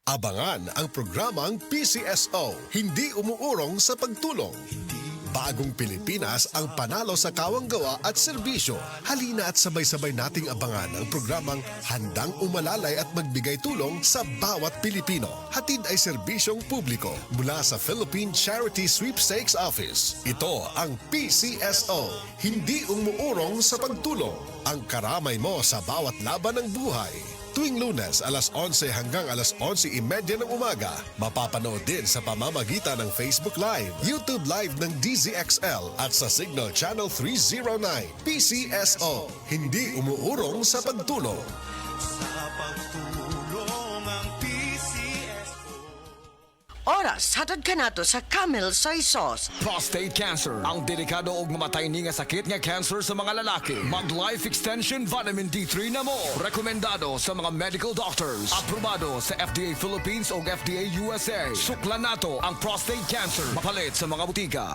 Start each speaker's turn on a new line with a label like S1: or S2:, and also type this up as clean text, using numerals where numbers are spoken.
S1: Abangan ang programang PCSO, hindi umuurong sa pagtulong. Bagong Pilipinas ang panalo sa kawanggawa at serbisyo. Halina at sabay-sabay nating abangan ang programang handang umalalay at magbigay tulong sa bawat Pilipino. Hatid ay serbisyong publiko mula sa Philippine Charity Sweepstakes Office. Ito ang PCSO, hindi umuurong sa pagtulong. Ang karamay mo sa bawat laban ng buhay. Tuwing Lunes, alas 11 hanggang alas 11:30 ng umaga. Mapapanood din sa pamamagitan ng Facebook Live, YouTube Live ng DZXL at sa Signal Channel 309. PCSO, hindi umuurong sa pagtulong.
S2: Sa pagtulong ang PCSO.
S3: Oras, hatod ka nato sa Camel Soy Sauce.
S4: Prostate cancer, ang delikado ug mamatay ni nga sakit nga cancer sa mga lalaki. Mag Life Extension Vitamin D3 na mo. Rekomendado sa mga medical doctors. Aprobado sa FDA Philippines ug FDA USA. Suklan nato ang prostate cancer. Mapalit sa mga butika.